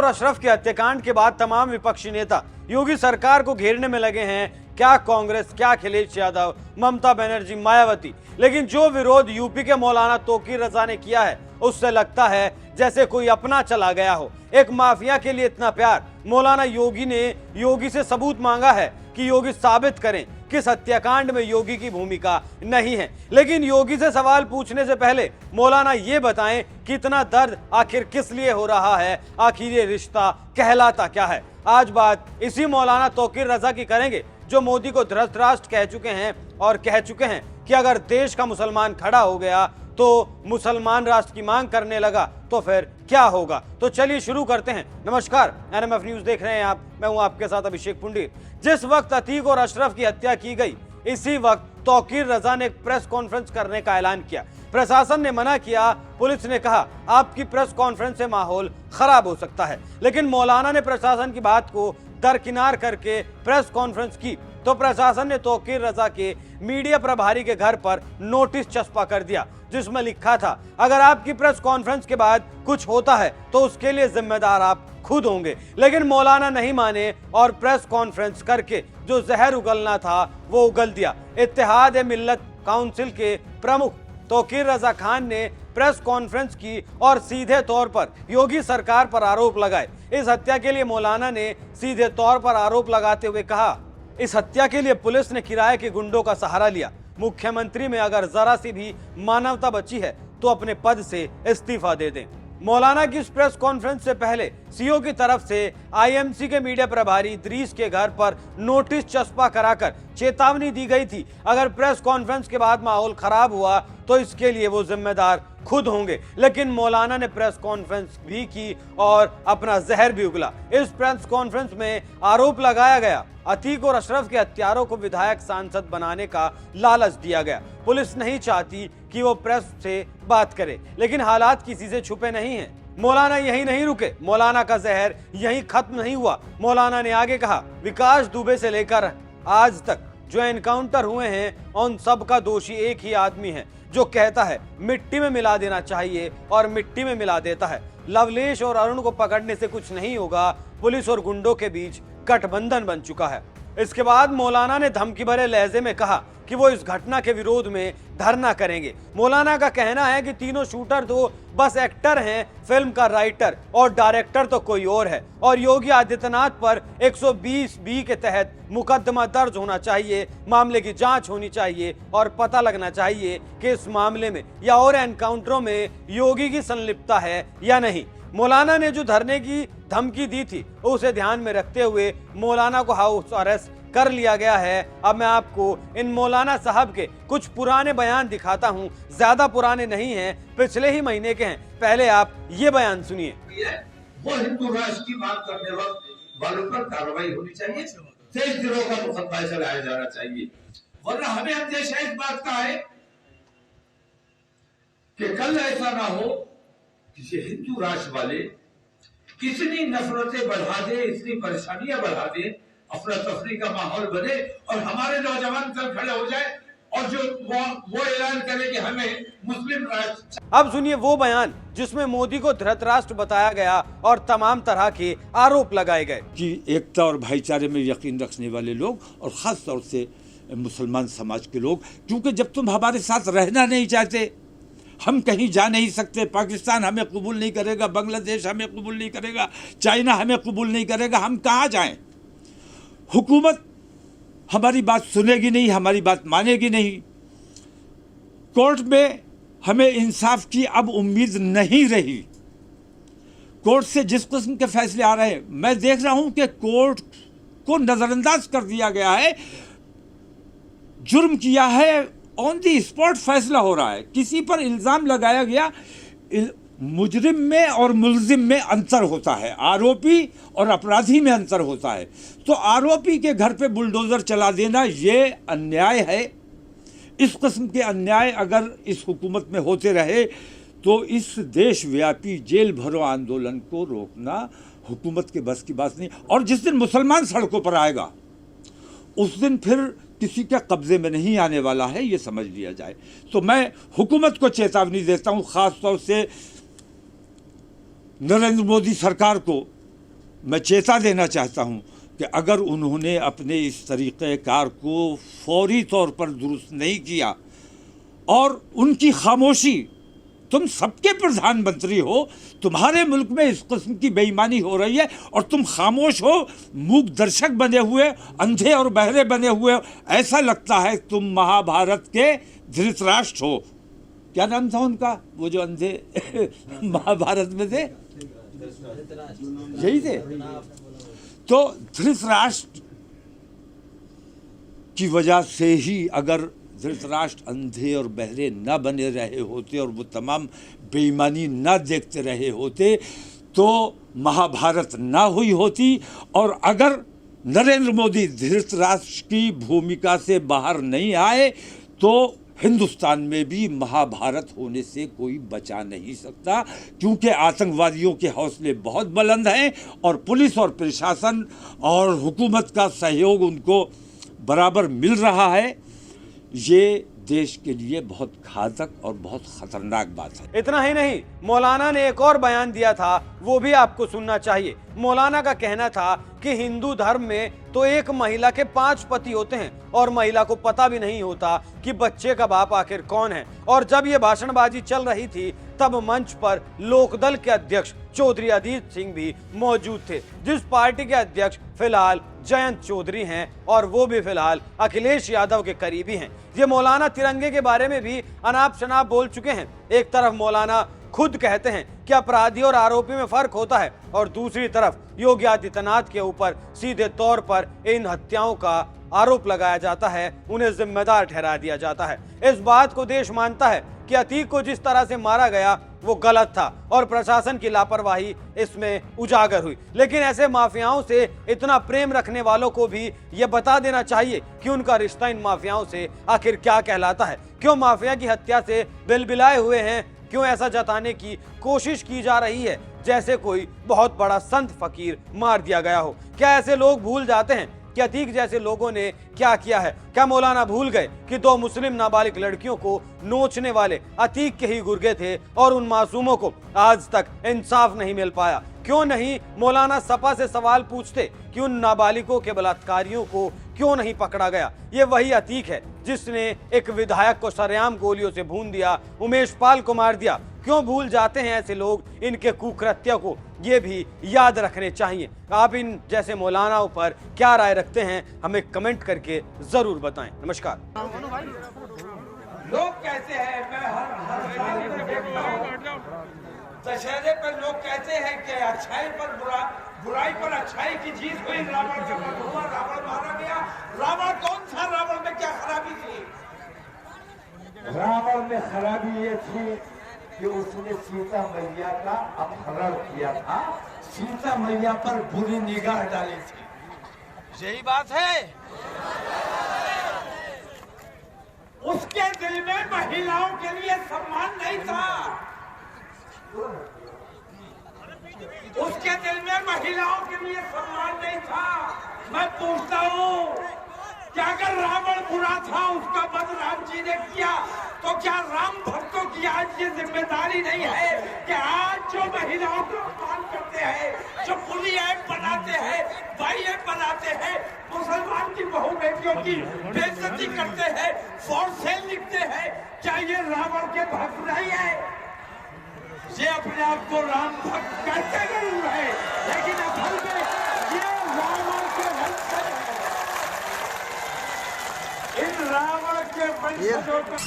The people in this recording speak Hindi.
अशरफ के हत्याकांड के बाद तमाम विपक्षी नेता योगी सरकार को घेरने में लगे हैं। क्या कांग्रेस, क्या अखिलेश यादव, ममता बनर्जी, मायावती। लेकिन जो विरोध यूपी के मौलाना तोकीर रजा ने किया है उससे लगता है जैसे कोई अपना चला गया हो। एक माफिया के लिए इतना प्यार। मौलाना योगी ने योगी से सबूत मांगा है कि योगी साबित करें किस हत्याकांड में योगी की भूमिका नहीं है। लेकिन योगी से सवाल पूछने से पहले मौलाना ये बताएं कि इतना दर्द आखिर किस लिए हो रहा है, आखिर ये रिश्ता कहलाता क्या है। आज बात इसी मौलाना तोकीर रजा की करेंगे जो मोदी को धृतराष्ट्र कह चुके हैं और कह चुके हैं कि अगर देश का मुसलमान खड़ा हो गया तो मुसलमान राष्ट्र की मांग करने लगा तो फिर क्या होगा। तो चलिए शुरू करते हैं। नमस्कार, एनएमएफ न्यूज देख रहे हैं आप, मैं हूं आपके साथ अभिषेक पुंडीर। जिस वक्त अतीक और अशरफ की हत्या की गई, इसी वक्त तोकीर रजा ने एक प्रेस कॉन्फ्रेंस करने का ऐलान किया। प्रशासन ने मना किया, पुलिस ने कहा आपकी प्रेस कॉन्फ्रेंस से माहौल खराब हो सकता है। लेकिन मौलाना ने प्रशासन की बात को दरकिनार करके प्रेस कॉन्फ्रेंस की तो प्रशासन ने तोकीर रजा के मीडिया प्रभारी के घर पर नोटिस चस्पा कर दिया जिसमें लिखा था अगर आपकी प्रेस कॉन्फ्रेंस के बाद कुछ होता है तो उसके लिए जिम्मेदार आप खुद होंगे। लेकिन मौलाना नहीं माने और प्रेस कॉन्फ्रेंस करके जो जहर उगलना था वो उगल दिया। इत्तेहाद मिल्लत काउंसिल के प्रमुख तोकीर रजा खान ने प्रेस कॉन्फ्रेंस की और सीधे तौर पर योगी सरकार पर आरोप लगाए। इस हत्या के लिए मौलाना ने सीधे तौर पर आरोप लगाते हुए कहा इस हत्या के लिए पुलिस ने किराए के गुंडों का सहारा लिया। मुख्यमंत्री में अगर जरा सी भी मानवता बची है तो अपने पद से इस्तीफा दे दें। मौलाना की इस प्रेस कॉन्फ्रेंस से पहले सीओ की तरफ से आईएमसी के मीडिया प्रभारी इदरीस के घर पर नोटिस चस्पा कराकर चेतावनी दी गई थी अगर प्रेस कॉन्फ्रेंस के बाद माहौल खराब हुआ तो इसके लिए वो जिम्मेदार खुद होंगे। लेकिन मौलाना ने प्रेस कॉन्फ्रेंस भी की और अपना जहर भी उगला। इस प्रेस कॉन्फ्रेंस में आरोप लगाया गया अतीक और अशरफ के हत्यारों को विधायक सांसद बनाने का लालच दिया गया। पुलिस नहीं चाहती कि वो प्रेस से बात करे, लेकिन हालात किसी से छुपे नहीं हैं। मौलाना यहीं नहीं रुके, मौलाना का जहर यहीं खत्म नहीं हुआ। मौलाना ने आगे कहा विकास दुबे से लेकर आज तक जो एनकाउंटर हुए हैं उन सब का दोषी एक ही आदमी है जो कहता है मिट्टी में मिला देना चाहिए और मिट्टी में मिला देता है। लवलेश और अरुण को पकड़ने से कुछ नहीं होगा। पुलिस और गुंडों के बीच गठबंधन बन चुका है। इसके बाद मौलाना ने धमकी भरे लहजे में कहा कि वो इस घटना के विरोध में धरना करेंगे। मौलाना का कहना है कि तीनों शूटर तो बस एक्टर हैं, फिल्म का राइटर और डायरेक्टर तो कोई और है और योगी आदित्यनाथ पर 120(b) के तहत मुकदमा दर्ज होना चाहिए, मामले की जांच होनी चाहिए और पता लगना चाहिए कि इस मामले में या और एनकाउंटरों में योगी की संलिप्तता है या नहीं। मौलाना ने जो धरने की धमकी दी थी उसे ध्यान में रखते हुए मौलाना को हाउस अरेस्ट कर लिया गया है। अब मैं आपको इन मौलाना साहब के कुछ पुराने बयान दिखाता हूं। ज्यादा पुराने नहीं हैं, पिछले ही महीने के हैं। पहले आप ये बयान सुनिए। वो हिंदू राष्ट्र की मांग करने वक्त वालों पर कार्रवाई होनी चाहिए, 23 दिनों का मुकदमा चलाया जाना चाहिए, वरना हमें अंदेशा इस बात का है कि कल ऐसा ना हो किसी हिंदू राष्ट्र वाले इतनी नफरतें बढ़ा दे, इतनी परेशानियां बढ़ा दे, अफरा तफरी का माहौल बने और हमारे नौजवान कल खड़े हो जाए और जो वो ऐलान करे कि हमें मुस्लिम राष्ट्र। अब सुनिए वो बयान जिसमें मोदी को धृतराष्ट्र बताया गया और तमाम तरह के आरोप लगाए गए कि एकता और भाईचारे में यकीन रखने वाले लोग और खास तौर से मुसलमान समाज के लोग, क्योंकि जब तुम हमारे साथ रहना नहीं चाहते, हम कहीं जा नहीं सकते, पाकिस्तान हमें कबूल नहीं करेगा, बांग्लादेश हमें कबूल नहीं करेगा, चाइना हमें कबूल नहीं करेगा, हम कहाँ जाएं? हुकूमत हमारी बात सुनेगी नहीं, हमारी बात मानेगी नहीं। कोर्ट में हमें इंसाफ की अब उम्मीद नहीं रही। कोर्ट से जिस किस्म के फैसले आ रहे हैं, मैं देख रहा हूं कि कोर्ट को नज़रअंदाज कर दिया गया है। जुर्म किया है, ऑन दी स्पॉट फैसला हो रहा है। किसी पर इल्ज़ाम लगाया गया, मुजरिम में और मुलजिम में अंतर होता है, आरोपी और अपराधी में अंतर होता है। तो आरोपी के घर पे बुलडोज़र चला देना ये अन्याय है। इस किस्म के अन्याय अगर इस हुकूमत में होते रहे तो इस देशव्यापी जेल भरो आंदोलन को रोकना हुकूमत के बस की बात नहीं। और जिस दिन मुसलमान सड़कों पर आएगा उस दिन फिर किसी के कब्जे में नहीं आने वाला है, ये समझ लिया जाए। तो मैं हुकूमत को चेतावनी देता हूँ, ख़ास तौर से नरेंद्र मोदी सरकार को मैं चेता देना चाहता हूं कि अगर उन्होंने अपने इस तरीक़ेकार को फौरी तौर पर दुरुस्त नहीं किया और उनकी खामोशी, तुम सबके प्रधानमंत्री हो, तुम्हारे मुल्क में इस किस्म की बेईमानी हो रही है और तुम खामोश हो, मूक दर्शक बने हुए, अंधे और बहरे बने हुए, ऐसा लगता है तुम महाभारत के धृतराष्ट्र हो। क्या नाम था उनका, वो जो अंधे महाभारत में थे, यही थे। तो धृतराष्ट्र की वजह से ही अगर धृतराष्ट्र अंधे और बहरे न बने रहे होते और वो तमाम बेईमानी न देखते रहे होते तो महाभारत ना हुई होती। और अगर नरेंद्र मोदी धृतराष्ट्र की भूमिका से बाहर नहीं आए तो हिंदुस्तान में भी महाभारत होने से कोई बचा नहीं सकता, क्योंकि आतंकवादियों के हौसले बहुत बुलंद हैं और पुलिस और प्रशासन और हुकूमत का सहयोग उनको बराबर मिल रहा है। ये देश के लिए बहुत घातक और बहुत खतरनाक बात है। इतना ही नहीं, मौलाना ने एक और बयान दिया था, वो भी आपको सुनना चाहिए। मौलाना का कहना था कि हिंदू धर्म में तो एक महिला के 5 पति होते हैं और महिला को पता भी नहीं होता कि बच्चे का बाप आखिर कौन है। और जब ये भाषणबाजी चल रही थी तब मंच पर लोकदल के अध्यक्ष चौधरी अजीत सिंह भी मौजूद थे, जिस पार्टी के अध्यक्ष फिलहाल जयंत चौधरी हैं और वो भी फिलहाल अखिलेश यादव के करीबी हैं। ये मौलाना तिरंगे के बारे में भी अनाप शनाप बोल चुके हैं। एक तरफ मौलाना खुद कहते हैं कि अपराधी और आरोपी में फर्क होता है और दूसरी तरफ योगी आदित्यनाथ के ऊपर सीधे तौर पर इन हत्याओं का आरोप लगाया जाता है, उन्हें जिम्मेदार ठहरा दिया जाता है। इस बात को देश मानता है कि अतीक को जिस तरह से मारा गया वो गलत था और प्रशासन की लापरवाही इसमें उजागर हुई। लेकिन ऐसे माफियाओं से इतना प्रेम रखने वालों को भी ये बता देना चाहिए कि उनका रिश्ता इन माफियाओं से आखिर क्या कहलाता है। क्यों माफिया की हत्या से बिलबिलाए हुए हैं, क्यों ऐसा जताने की कोशिश की जा रही है जैसे कोई बहुत बड़ा संत फकीर मार दिया गया हो। क्या ऐसे लोग भूल जाते हैं कि अतीक जैसे लोगों ने क्या किया है? क्या मौलाना भूल गए कि 2 मुस्लिम नाबालिग लड़कियों को नोचने वाले अतीक के ही गुर्गे थे और उन मासूमों को आज तक इंसाफ नहीं मिल पाया? क्यों नहीं मौलाना सपा से सवाल पूछते कि उन नाबालिगों के बलात्कारियों को क्यों नहीं पकड़ा गया? ये वही अतीक है जिसने एक विधायक को सरेआम गोलियों से भून दिया, उमेश पाल को मार दिया। क्यों भूल जाते हैं ऐसे लोग इनके कुकृत्य को? ये भी याद रखने चाहिए। आप इन जैसे मौलानाओं पर क्या राय रखते हैं, हमें कमेंट करके जरूर बताएं। नमस्कार। लोग कहते हैं, मैं हर साल देखता हूं, दशहरे पर लोग कहते हैं कि अच्छाई पर बुराई पर अच्छाई की जीत हुई, रावण का वध हुआ, रावण मारा गया। रावण कौन था? रावण में क्या खराबी थी? रावण में खराबी ये थी कि उसने सीता मैया का अपहरण किया था, सीता मैया पर बुरी निगाह डाली थी। यही बात है। उसके दिल में महिलाओं के लिए सम्मान नहीं था, उसके दिल में महिलाओं के लिए सम्मान नहीं था। मैं पूछता हूँ कि अगर रावण बुरा था, उसका वध राम जी ने किया, तो क्या राम भक्तों की आज ये जिम्मेदारी नहीं है कि आज जो महिलाओं को अपमान करते हैं, जो पुली ऐप बनाते हैं, भाई ऐप बनाते हैं, मुसलमान की बहू बेटियों की बेइज्जती करते हैं, फॉर सेल लिखते हैं, क्या ये रावण के भक्त नहीं है? ये अपने आप को राम भक्त कहते जरूर है, लेकिन असल में ये रावण के भक्त हैं। इन रावण के वंशजों को